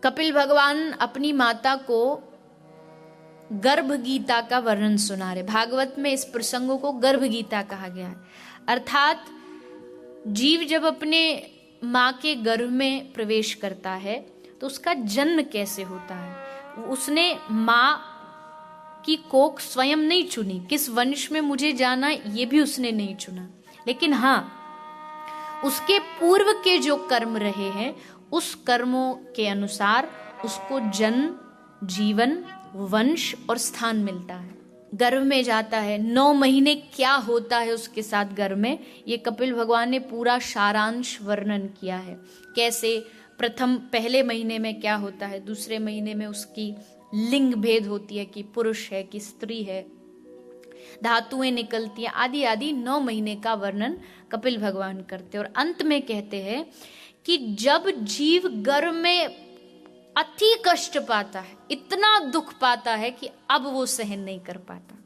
कपिल भगवान अपनी माता को गर्भ गीता का वर्णन सुना रहे। भागवत में इस प्रसंगों को गर्भ गीता कहा गया है। अर्थात जीव जब अपने माँ के गर्भ में प्रवेश करता है तो उसका जन्म कैसे होता है। उसने माँ की कोख स्वयं नहीं चुनी, किस वंश में मुझे जाना ये भी उसने नहीं चुना, लेकिन हाँ उसके पूर्व के जो कर्म रहे हैं उस कर्मों के अनुसार उसको जन्म, जीवन, वंश और स्थान मिलता है। गर्भ में जाता है, 9 महीने क्या होता है उसके साथ गर्भ में, ये कपिल भगवान ने पूरा सारांश वर्णन किया है। कैसे पहले महीने में क्या होता है, दूसरे महीने में उसकी लिंग भेद होती है कि पुरुष है कि स्त्री है, धातुएं निकलती हैं, आदि आदि 9 महीने का वर्णन कपिल भगवान करते और अंत में कहते हैं कि जब जीव गर्भ में अति कष्ट पाता है, इतना दुख पाता है कि अब वो सहन नहीं कर पाता।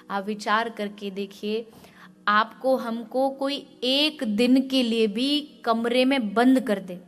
आप विचार करके देखिए, आपको हमको कोई एक दिन के लिए भी कमरे में बंद कर दे,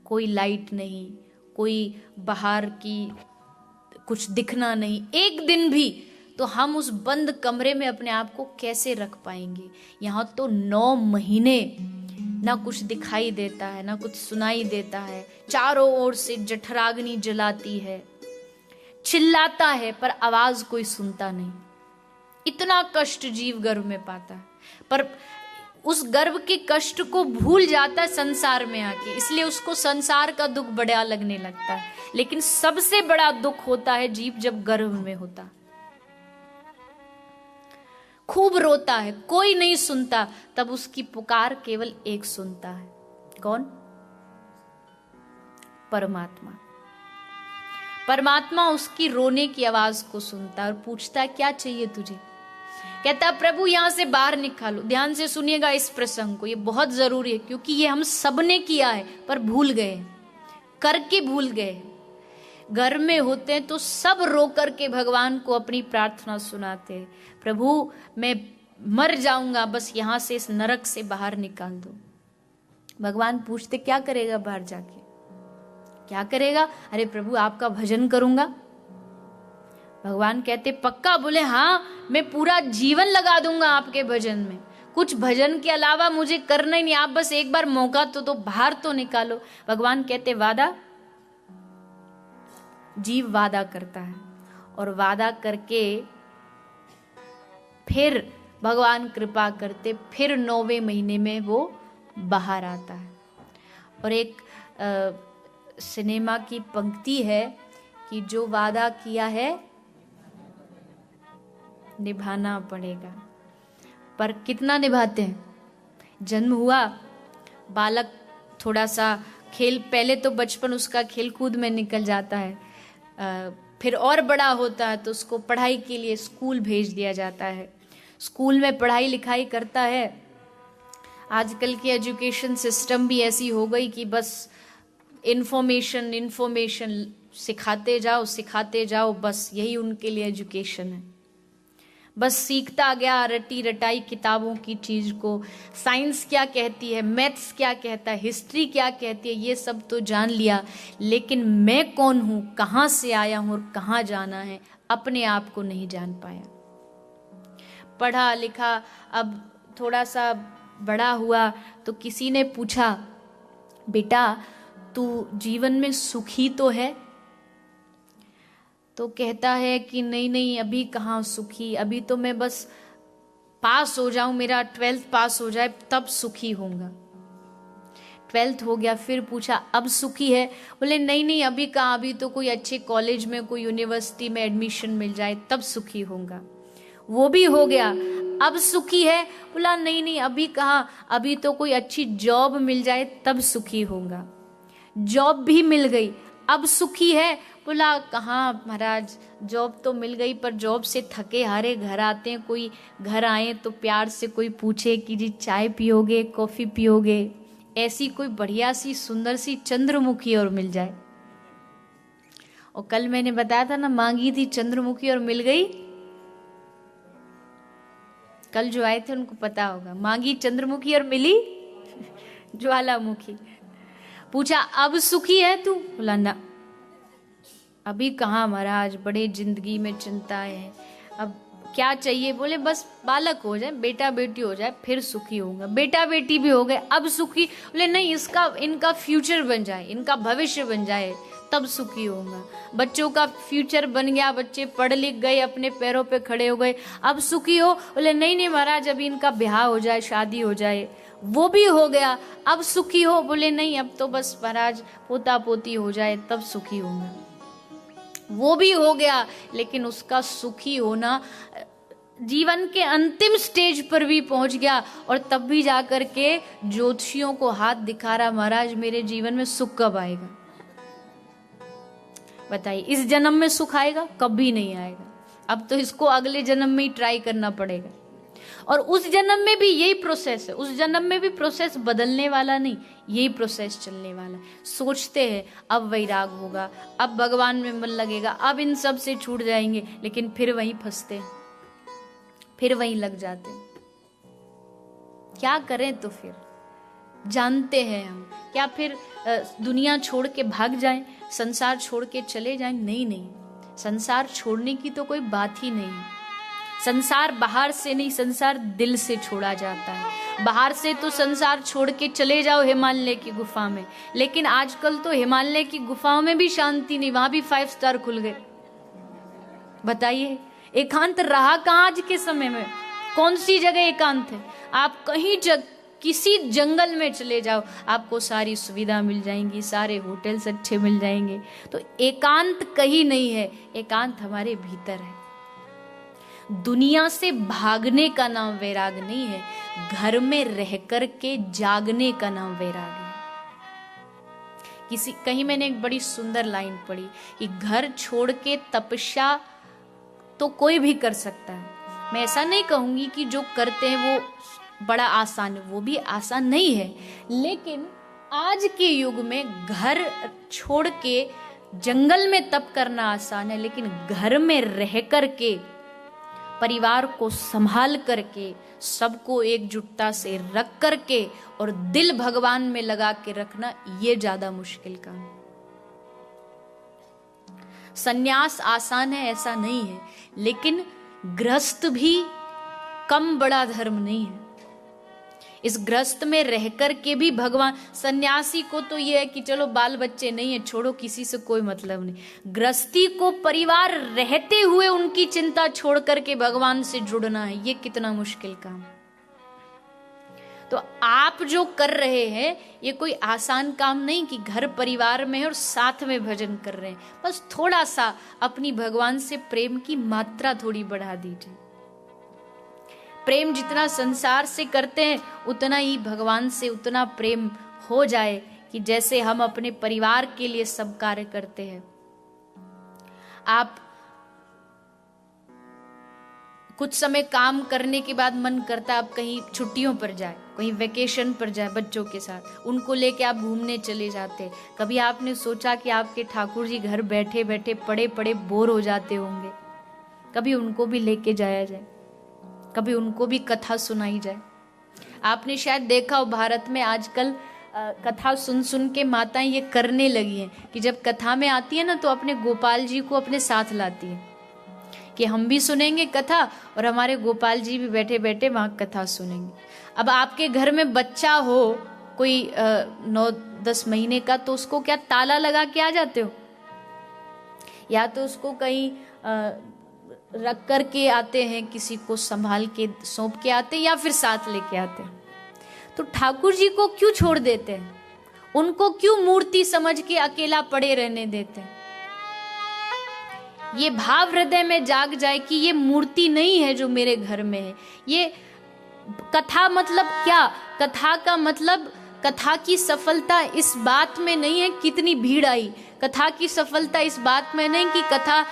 कोई लाइट नहीं, कोई बाहर की कुछ दिखना नहीं, एक दिन भी, तो हम उस बंद कमरे में अपने आप को कैसे रख पाएंगे। यहाँ तो 9 महीने ना कुछ दिखाई देता है, ना कुछ सुनाई देता है, चारों ओर से जठराग्नि जलाती है, चिल्लाता है पर आवाज कोई सुनता नहीं। इतना कष्ट जीव गर्भ में पाता है, पर उस गर्भ के कष्ट को भूल जाता है संसार में आके, इसलिए उसको संसार का दुख बड़ा लगने लगता है। लेकिन सबसे बड़ा दुख होता है जीव जब गर्भ में होता, खूब रोता है, कोई नहीं सुनता, तब उसकी पुकार केवल एक सुनता है। कौन? परमात्मा। परमात्मा उसकी रोने की आवाज को सुनता है और पूछता है क्या चाहिए तुझे। कहता प्रभु यहां से बाहर निकालो। ध्यान से सुनिएगा इस प्रसंग को, ये बहुत जरूरी है, क्योंकि ये हम सब ने किया है पर भूल गए, करके भूल गए। घर में होते हैं तो सब रो करके भगवान को अपनी प्रार्थना सुनाते हैं, प्रभु मैं मर जाऊंगा, बस यहां से इस नरक से बाहर निकाल दो। भगवान पूछते क्या करेगा बाहर जाके, क्या करेगा? अरे प्रभु आपका भजन करूंगा। भगवान कहते पक्का? बोले हाँ, मैं पूरा जीवन लगा दूंगा आपके भजन में, कुछ भजन के अलावा मुझे करना ही नहीं, आप बस एक बार मौका तो बाहर तो निकालो। भगवान कहते वादा? जीव वादा करता है और वादा करके फिर भगवान कृपा करते, फिर 9वें महीने में वो बाहर आता है। और एक सिनेमा की पंक्ति है कि जो वादा किया है निभाना पड़ेगा, पर कितना निभाते हैं? जन्म हुआ, बालक थोड़ा सा खेल, पहले तो बचपन उसका खेल कूद में निकल जाता है, फिर और बड़ा होता है तो उसको पढ़ाई के लिए स्कूल भेज दिया जाता है, स्कूल में पढ़ाई लिखाई करता है। आजकल की एजुकेशन सिस्टम भी ऐसी हो गई कि बस इन्फॉर्मेशन सिखाते जाओ, बस यही उनके लिए एजुकेशन है। बस सीखता गया रटी रटाई किताबों की चीज को, साइंस क्या कहती है, मैथ्स क्या कहता है, हिस्ट्री क्या कहती है, ये सब तो जान लिया, लेकिन मैं कौन हूं, कहां से आया हूं और कहां जाना है, अपने आप को नहीं जान पाया। पढ़ा लिखा, अब थोड़ा सा बड़ा हुआ तो किसी ने पूछा बेटा तू जीवन में सुखी तो है? तो कहता है कि नहीं अभी कहाँ सुखी, अभी तो मैं बस पास हो जाऊं, मेरा 12th पास हो जाए तब सुखी होऊंगा। 12th हो गया, फिर पूछा अब सुखी है? बोले नहीं अभी कहाँ, अभी तो कोई अच्छे कॉलेज में, कोई यूनिवर्सिटी में एडमिशन मिल जाए तब सुखी होऊंगा। वो भी हो गया, अब सुखी है? बोला नहीं अभी कहाँ, अभी तो कोई अच्छी जॉब मिल जाए तब सुखी होऊंगा। जॉब भी मिल गई, अब सुखी है? बोला कहाँ महाराज, जॉब तो मिल गई पर जॉब से थके हारे घर आते हैं, कोई घर आए तो प्यार से कोई पूछे कि जी चाय पियोगे, कॉफी पियोगे, ऐसी कोई बढ़िया सी सुंदर सी चंद्रमुखी और मिल जाए। और कल मैंने बताया था ना, मांगी थी चंद्रमुखी और मिल गई। कल जो आए थे उनको पता होगा, मांगी चंद्रमुखी और मिली ज्वालामुखी। पूछा अब सुखी है तू? बोला ना, अभी कहाँ महाराज, बड़े जिंदगी में चिंताएं हैं, अब क्या चाहिए? बोले बस बालक हो जाए, बेटा बेटी हो जाए, फिर सुखी होऊंगा। बेटा बेटी भी हो गए, अब सुखी? बोले नहीं, इनका फ्यूचर बन जाए, इनका भविष्य बन जाए, तब सुखी होऊंगा। बच्चों का फ्यूचर बन गया, बच्चे पढ़ लिख गए, अपने पैरों पे खड़े हो गए, अब सुखी हो? बोले नहीं नहीं महाराज, अभी इनका ब्याह हो जाए, शादी हो जाए। वो भी हो गया, अब सुखी हो? बोले नहीं, अब तो बस महाराज पोता पोती हो जाए, तब सुखी होऊंगा। वो भी हो गया, लेकिन उसका सुखी होना जीवन के अंतिम स्टेज पर भी पहुंच गया, और तब भी जाकर के ज्योतिषियों को हाथ दिखा रहा, महाराज मेरे जीवन में सुख कब आएगा? बताइए, इस जन्म में सुख आएगा? कभी नहीं आएगा। अब तो इसको अगले जन्म में ही ट्राई करना पड़ेगा। और उस जन्म में भी यही प्रोसेस है, उस जन्म में भी प्रोसेस बदलने वाला नहीं, यही प्रोसेस चलने वाला है। सोचते हैं अब वैराग होगा, अब भगवान में मन लगेगा, अब इन सब से छूट जाएंगे, लेकिन फिर वहीं फंसते हैं, फिर वहीं लग जाते हैं। क्या करें? तो फिर जानते हैं हम, क्या फिर दुनिया छोड़ के भाग जाएं, संसार छोड़ के चले जाएं? नहीं नहीं, संसार छोड़ने की तो कोई बात ही नहीं है। संसार बाहर से नहीं, संसार दिल से छोड़ा जाता है। बाहर से तो संसार छोड़ के चले जाओ हिमालय की गुफा में, लेकिन आजकल तो हिमालय की गुफाओं में भी शांति नहीं, वहां भी 5 स्टार खुल गए। बताइए, एकांत रहा कहाँ आज के समय में? कौन सी जगह एकांत है? आप कहीं किसी जंगल में चले जाओ, आपको सारी सुविधा मिल जाएंगी, सारे होटल्स अच्छे मिल जाएंगे। तो एकांत कहीं नहीं है, एकांत हमारे भीतर है। दुनिया से भागने का नाम वैराग नहीं है, घर में रह कर के जागने का नाम वैराग है। कहीं मैंने एक बड़ी सुंदर लाइन पढ़ी कि घर छोड़ के तपस्या तो कोई भी कर सकता है। मैं ऐसा नहीं कहूंगी कि जो करते हैं वो बड़ा आसान है, वो भी आसान नहीं है, लेकिन आज के युग में घर छोड़ के जंगल में तप करना आसान है, लेकिन घर में रह कर के परिवार को संभाल करके, सबको एकजुटता से रख करके और दिल भगवान में लगा के रखना, ये ज्यादा मुश्किल काम है। संन्यास आसान है ऐसा नहीं है, लेकिन गृहस्थ भी कम बड़ा धर्म नहीं है। इस गृहस्थ में रह कर के भी भगवान, सन्यासी को तो ये है कि चलो बाल बच्चे नहीं है, छोड़ो, किसी से कोई मतलब नहीं। गृहस्थी को परिवार रहते हुए उनकी चिंता छोड़ करके भगवान से जुड़ना है, ये कितना मुश्किल काम। तो आप जो कर रहे हैं ये कोई आसान काम नहीं कि घर परिवार में है और साथ में भजन कर रहे हैं। बस थोड़ा सा अपनी भगवान से प्रेम की मात्रा थोड़ी बढ़ा दीजिए। प्रेम जितना संसार से करते हैं उतना ही भगवान से उतना प्रेम हो जाए कि जैसे हम अपने परिवार के लिए सब कार्य करते हैं। आप कुछ समय काम करने के बाद मन करता है आप कहीं छुट्टियों पर जाए, कहीं वेकेशन पर जाए बच्चों के साथ, उनको लेके आप घूमने चले जाते। कभी आपने सोचा कि आपके ठाकुर जी घर बैठे बैठे पड़े पड़े बोर हो जाते होंगे, कभी उनको भी लेके जाया जाए, कभी उनको भी कथा सुनाई जाए। आपने शायद देखा हो भारत में आजकल कथा सुन सुन के माताएं ये करने लगी हैं कि जब कथा में आती है ना तो अपने गोपाल जी को अपने साथ लाती है कि हम भी सुनेंगे कथा और हमारे गोपाल जी भी बैठे बैठे वहां कथा सुनेंगे। अब आपके घर में बच्चा हो कोई 9-10 महीने का, तो उसको क्या ताला लगा के आ जाते हो, या तो उसको कहीं रख कर के आते हैं, किसी को संभाल के सौंप के आते हैं, या फिर साथ लेके आते हैं। तो ठाकुर जी को क्यों छोड़ देते हैं? उनको क्यों मूर्ति समझ के अकेला पड़े रहने देते हैं? ये भाव हृदय में जाग जाए कि ये मूर्ति नहीं है जो मेरे घर में है। ये कथा मतलब क्या? कथा का मतलब, कथा की सफलता इस बात में नहीं है कितनी भीड़ आई, कथा की सफलता इस बात में नहीं कि कथा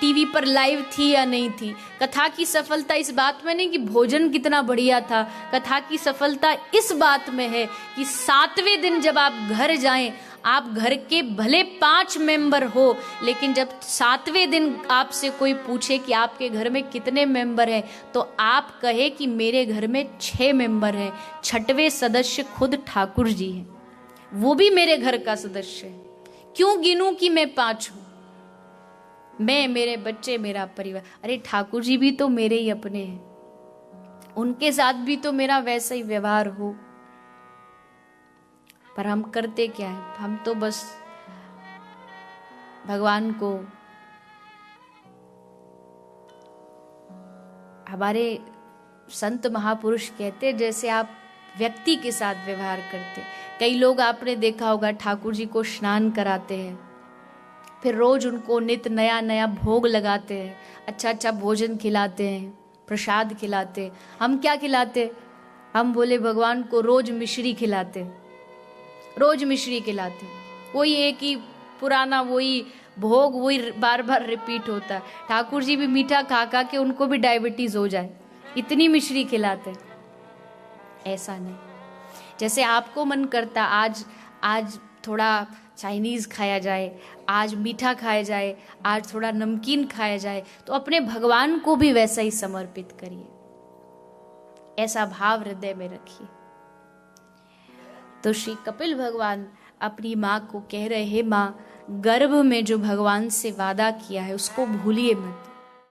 टीवी पर लाइव थी या नहीं थी, कथा की सफलता इस बात में नहीं कि भोजन कितना बढ़िया था। कथा की सफलता इस बात में है कि 7वें दिन जब आप घर जाएं, आप घर के भले 5 मेंबर हो, लेकिन जब 7वें दिन आपसे कोई पूछे कि आपके घर में कितने मेंबर हैं, तो आप कहे कि मेरे घर में 6 मेंबर हैं, 6वें सदस्य खुद ठाकुर जी हैं। वो भी मेरे घर का सदस्य है। क्यों गिनूं कि मैं 5 हूं, मैं, मेरे बच्चे, मेरा परिवार। अरे ठाकुर जी भी तो मेरे ही अपने हैं, उनके साथ भी तो मेरा वैसा ही व्यवहार हो। पर हम करते क्या है, हम तो बस भगवान को, हमारे संत महापुरुष कहते जैसे आप व्यक्ति के साथ व्यवहार करते। कई लोग आपने देखा होगा ठाकुर जी को स्नान कराते हैं, फिर रोज उनको नित्य नया नया भोग लगाते हैं, अच्छा अच्छा भोजन खिलाते हैं, प्रसाद खिलाते हैं। हम क्या खिलाते, हम बोले भगवान को रोज मिश्री खिलाते, रोज मिश्री खिलाते। वही एक ही पुराना वही भोग, वही बार बार रिपीट होता है। ठाकुर जी भी मीठा खा खा के उनको भी डायबिटीज हो जाए, इतनी मिश्री खिलाते। ऐसा नहीं, जैसे आपको मन करता आज थोड़ा चाइनीज खाया जाए, आज मीठा खाया जाए, आज थोड़ा नमकीन खाया जाए, तो अपने भगवान को भी वैसा ही समर्पित करिए, ऐसा भाव हृदय में रखिए। तो श्री कपिल भगवान अपनी माँ को कह रहे, हे माँ, गर्भ में जो भगवान से वादा किया है उसको भूलिए मत।